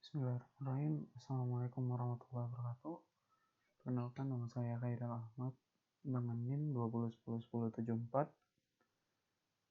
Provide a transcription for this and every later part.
Bismillahirrahmanirrahim. Assalamualaikum warahmatullahi wabarakatuh. Perkenalkan, nama saya Khairil Ahmad dengan NIM 20101074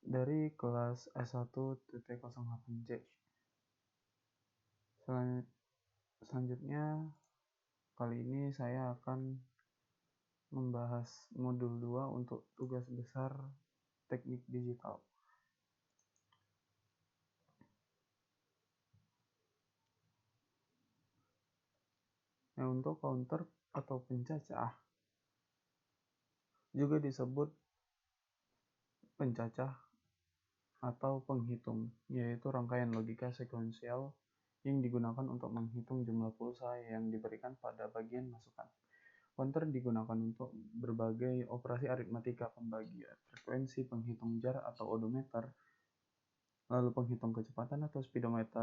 dari kelas S1-08J. Selanjutnya, kali ini saya akan membahas modul 2 untuk tugas besar teknik digital. Untuk counter atau pencacah juga disebut pencacah atau penghitung, yaitu rangkaian logika sekuensial yang digunakan untuk menghitung jumlah pulsa yang diberikan pada bagian masukan. Counter digunakan untuk berbagai operasi aritmatika, pembagian, frekuensi, penghitung jar atau odometer, lalu penghitung kecepatan atau speedometer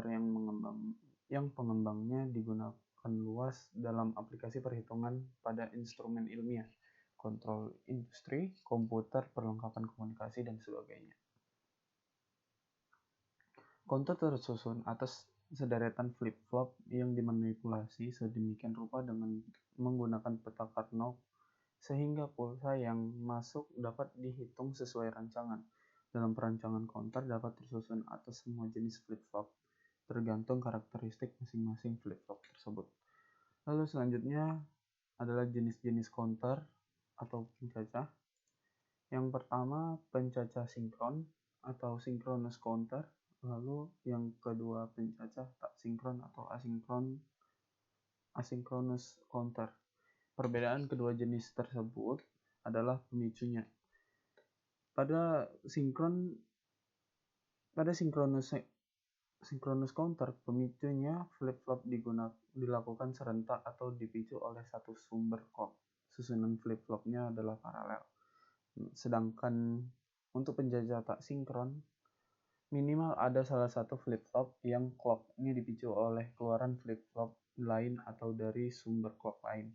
yang pengembangnya digunakan luas dalam aplikasi perhitungan pada instrumen ilmiah, kontrol industri, komputer, perlengkapan komunikasi, dan sebagainya. Counter tersusun atas sederetan flip-flop yang dimanipulasi sedemikian rupa dengan menggunakan peta Karnaugh sehingga pulsa yang masuk dapat dihitung sesuai rancangan. Dalam perancangan counter dapat tersusun atas semua jenis flip-flop, tergantung karakteristik masing-masing flip-flop tersebut. Lalu selanjutnya adalah jenis-jenis counter atau pencacah. Yang pertama, pencacah sinkron atau synchronous counter. Lalu yang kedua, pencacah tak sinkron atau asynchronous counter. Perbedaan kedua jenis tersebut adalah pemicunya. Pada synchronous counter, pemicunya flip-flop dilakukan serentak atau dipicu oleh satu sumber clock. Susunan flip-flopnya adalah paralel. Sedangkan untuk pencacah tak sinkron, minimal ada salah satu flip-flop yang clock-nya dipicu oleh keluaran flip-flop lain atau dari sumber clock lain,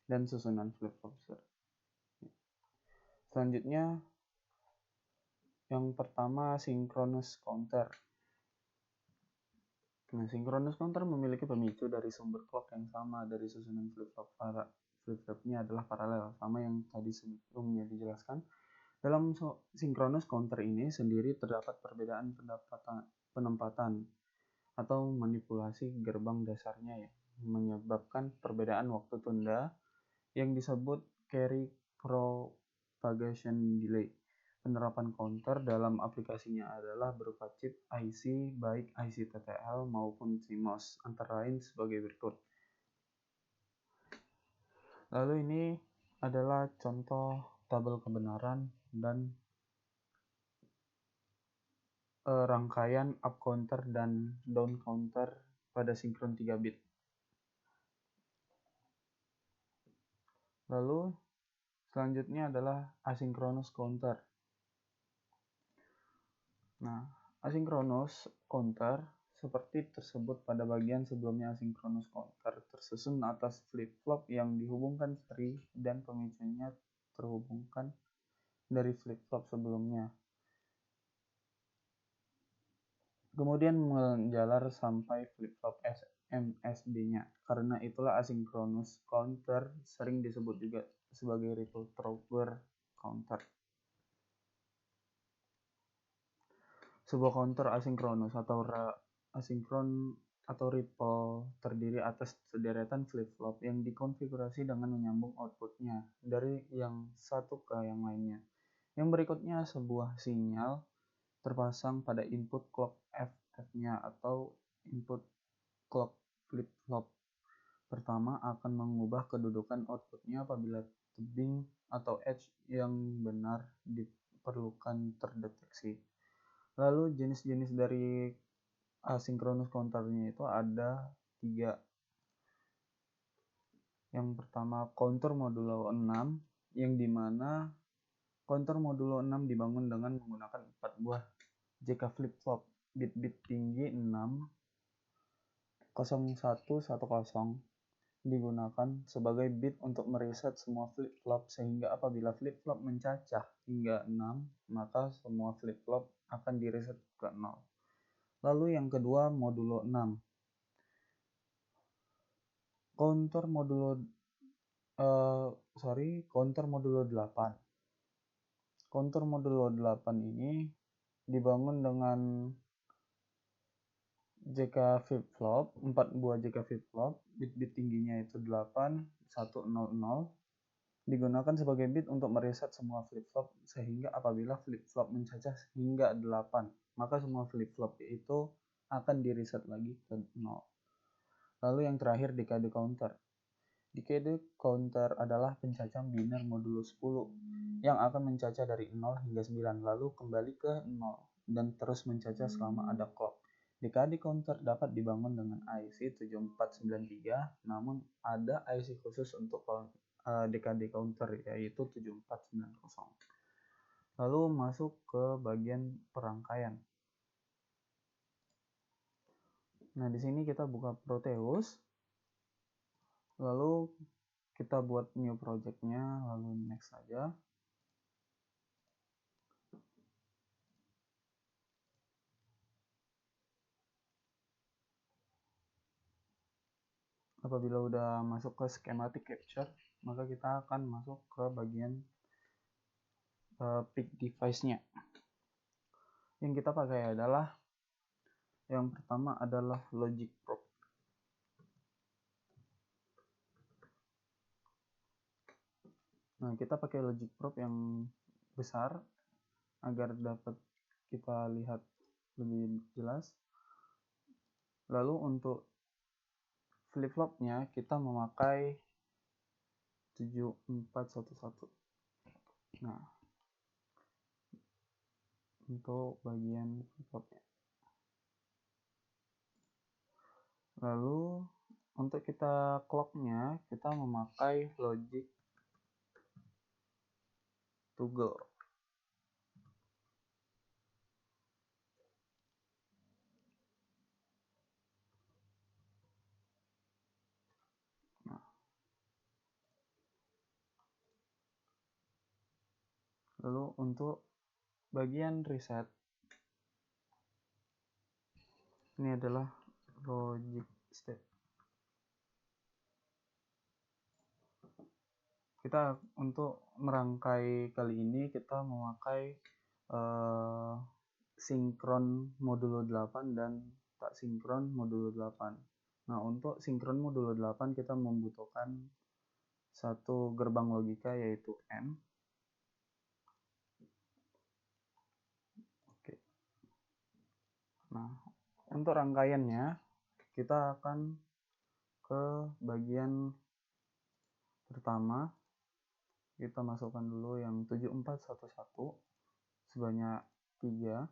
dan susunan flip-flop. Selanjutnya, yang pertama, synchronous counter. Synchronous counter memiliki pemicu dari sumber clock yang sama dari susunan flip-flopnya adalah paralel, sama yang tadi sebelumnya dijelaskan. Dalam synchronous counter ini sendiri terdapat perbedaan penempatan atau manipulasi gerbang dasarnya ya, menyebabkan perbedaan waktu tunda yang disebut carry propagation delay. Penerapan counter dalam aplikasinya adalah berupa chip IC, baik IC TTL maupun CMOS, antara lain sebagai berikut. Lalu ini adalah contoh tabel kebenaran dan rangkaian up counter dan down counter pada sinkron 3 bit. Lalu selanjutnya adalah asynchronous counter. Asynchronous counter seperti tersebut pada bagian sebelumnya. Asynchronous counter tersusun atas flip-flop yang dihubungkan seri dan pemicunya terhubungkan dari flip-flop sebelumnya. Kemudian menjalar sampai flip-flop MSB-nya. Karena itulah asynchronous counter sering disebut juga sebagai ripple thrower counter. Sebuah counter asinkronus atau ripple terdiri atas sederetan flip-flop yang dikonfigurasi dengan menyambung outputnya dari yang satu ke yang lainnya. Yang berikutnya, sebuah sinyal terpasang pada input clock FF-nya atau input clock flip-flop pertama akan mengubah kedudukan outputnya apabila tebing atau edge yang benar diperlukan terdeteksi. Lalu jenis-jenis dari asynchronous counternya itu ada 3. Yang pertama, counter modulo 6, yang dimana counter modulo 6 dibangun dengan menggunakan 4 buah JK flip-flop. Bit-bit tinggi 6, 0110 digunakan sebagai bit untuk mereset semua flip-flop, sehingga apabila flip-flop mencacah hingga 6, maka semua flip-flop akan direset ke 0. Lalu yang kedua, modulo 6. counter modulo 8. Counter modulo 8 ini dibangun dengan JK flip-flop, 4 buah JK flip-flop, bit-bit tingginya itu 8, 1, 0, 0. Digunakan sebagai bit untuk mereset semua flip-flop sehingga apabila flip-flop mencacah hingga 8, maka semua flip-flop itu akan di-reset lagi ke 0. Lalu yang terakhir dekade counter. Dekade counter adalah pencacah biner modulo 10 yang akan mencacah dari 0 hingga 9 lalu kembali ke 0 dan terus mencacah selama ada clock. Dekade counter dapat dibangun dengan IC 7493, namun ada IC khusus untuk dekade counter yaitu 7490. Lalu masuk ke bagian perangkaian. Nah, di sini kita buka Proteus. Lalu kita buat new project-nya, lalu next saja. Apabila udah masuk ke schematic capture, maka kita akan masuk ke bagian pick device-nya. Yang kita pakai adalah yang pertama adalah logic probe. Nah, kita pakai logic probe yang besar agar dapat kita lihat lebih jelas. Lalu untuk flip-flopnya kita memakai 7411. Nah, untuk bagian flip-flopnya. Lalu untuk kita clock-nya kita memakai logic toggle. Nah, lalu untuk bagian reset ini adalah logic state. Kita untuk merangkai kali ini kita memakai sinkron modulo 8 dan tak sinkron modulo 8. Nah, untuk sinkron modulo 8 kita membutuhkan satu gerbang logika yaitu N. Oke. Nah, untuk rangkaiannya kita akan ke bagian pertama. Kita masukkan dulu yang 7411 sebanyak 3.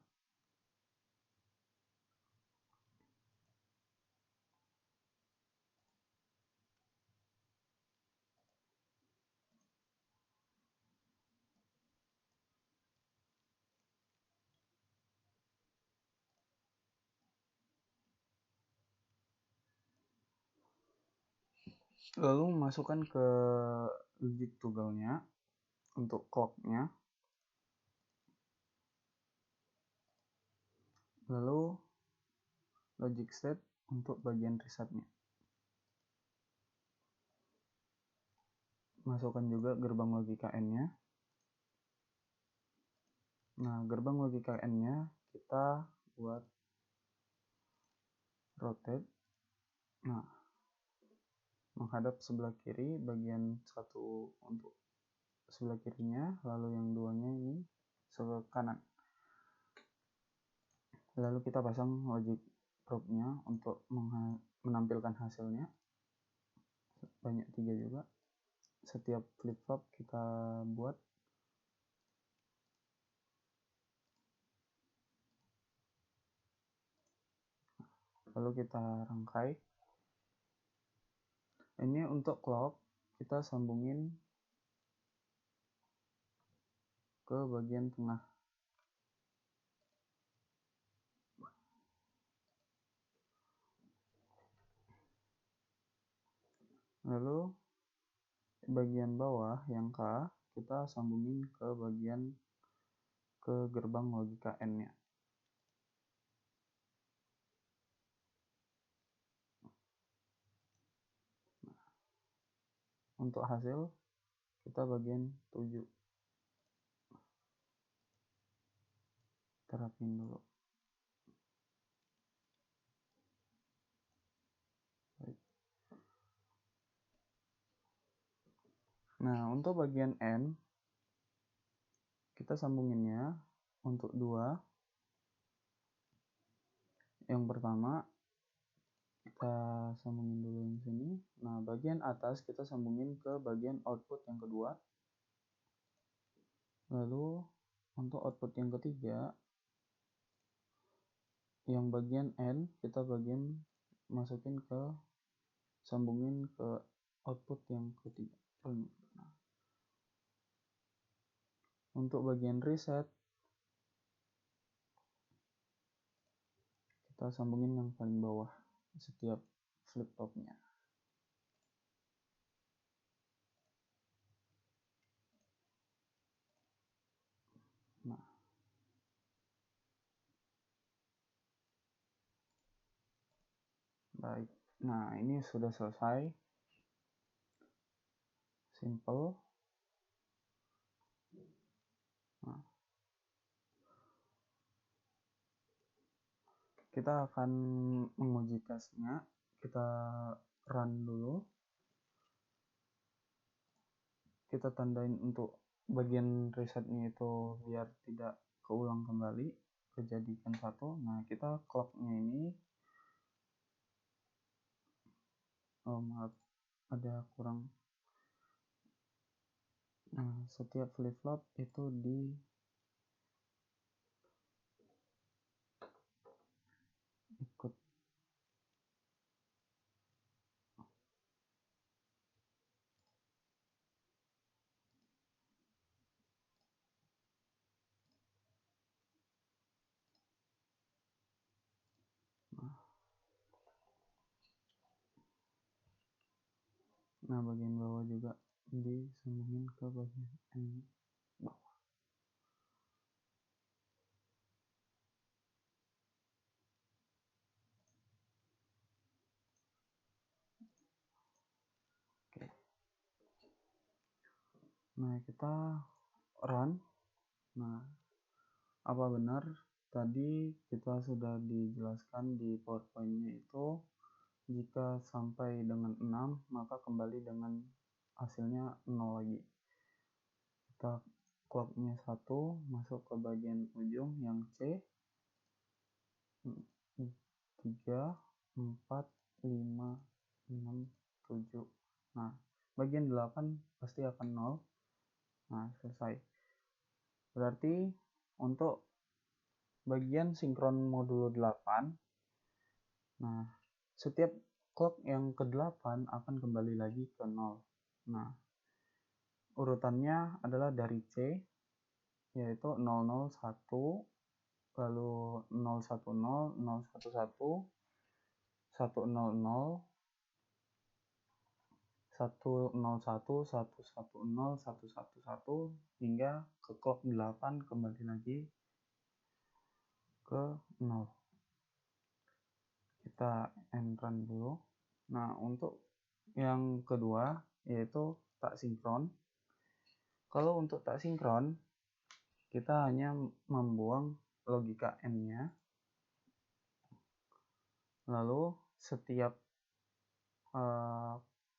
Lalu masukkan ke logic toggle-nya untuk clock-nya. Lalu logic state untuk bagian reset-nya. Masukkan juga gerbang logika N-nya. Nah, gerbang logika N-nya kita buat rotate. Nah, menghadap sebelah kiri, bagian satu untuk sebelah kirinya, lalu yang duanya ini sebelah kanan. Lalu kita pasang logic probe-nya untuk menampilkan hasilnya. Banyak 3 juga. Setiap flip-flop kita buat. Lalu kita rangkai. Ini untuk clock kita sambungin ke bagian tengah. Lalu bagian bawah yang K kita sambungin ke gerbang logika N-nya. untuk hasil kita bagian 7. Terapin dulu. Baik. Nah, untuk bagian N kita sambunginnya untuk 2. Yang pertama kita sambungin dulu yang sini. Nah, bagian atas kita sambungin ke bagian output yang kedua. Lalu untuk output yang ketiga, yang bagian N kita masukin ke sambungin ke output yang ketiga. Nah, untuk bagian reset kita sambungin yang paling bawah setiap flip flopnya. Nah, baik. Nah, ini sudah selesai. Simple. Nah, kita akan menguji tesnya. Kita run dulu. Kita tandain untuk bagian resetnya itu biar tidak keulang kembali, kejadikan 1. Nah, kita clocknya ini maaf ada kurang. Nah, setiap flip flop itu ikut. Nah, bagian bawah juga disambungin ke bagian N bawah. Oke. Nah, kita run. Nah, apa benar tadi kita sudah dijelaskan di PowerPoint-nya itu jika sampai dengan 6 maka kembali dengan hasilnya 0 lagi. Kita clocknya 1 masuk ke bagian ujung yang C 3 4 5 6 7. Nah, bagian 8 pasti akan 0. Nah, selesai. Berarti untuk bagian sinkron modulo 8, nah, setiap clock yang ke-8 akan kembali lagi ke 0. Nah, urutannya adalah dari C, yaitu 001, lalu 010, 011, 100, 101, 110, 111, hingga ke clock 8 kembali lagi ke 0. Kita end run dulu. Nah, untuk yang kedua yaitu tak sinkron. Kalau untuk tak sinkron kita hanya membuang logika N-nya. Lalu setiap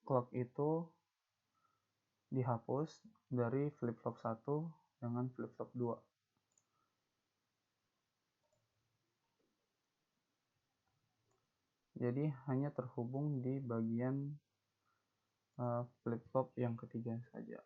clock itu dihapus dari flip flop 1 dengan flip flop 2. Jadi hanya terhubung di bagian flip flop yang ketiga saja.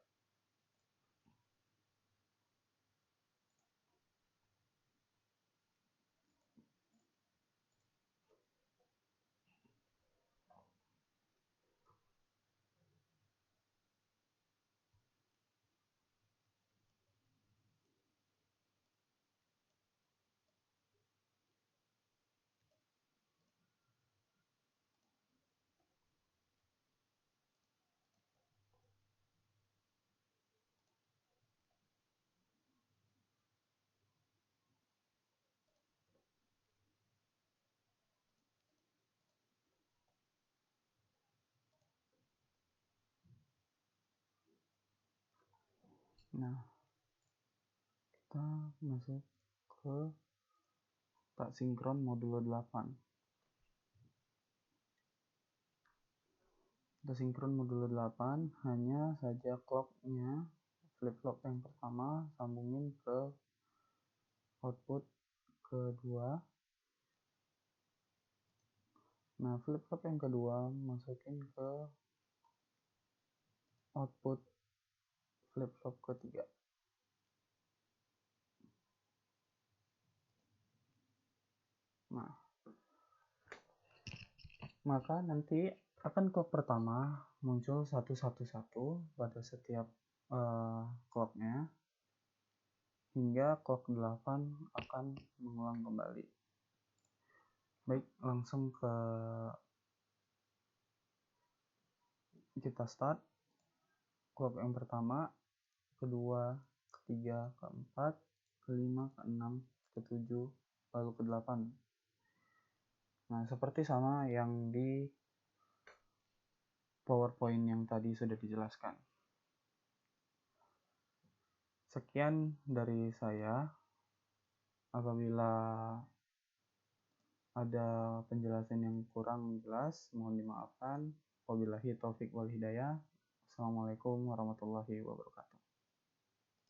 Nah, kita masuk ke tak sinkron modulo 8. Tak sinkron modulo 8 hanya saja clocknya flip-flop yang pertama sambungin ke output kedua. Nah, flip-flop yang kedua masukin ke output flip-flop ketiga. Nah, maka nanti akan clock pertama muncul 111 pada setiap clocknya hingga clock 8 akan mengulang kembali. Baik, langsung kita start. Clock yang pertama, kedua, ketiga, keempat, kelima, keenam, ketujuh, lalu ke-8. Nah, seperti sama yang di PowerPoint yang tadi sudah dijelaskan. Sekian dari saya. Apabila ada penjelasan yang kurang jelas, mohon dimaafkan. Wabillahi taufik wal hidayah. Assalamualaikum warahmatullahi wabarakatuh.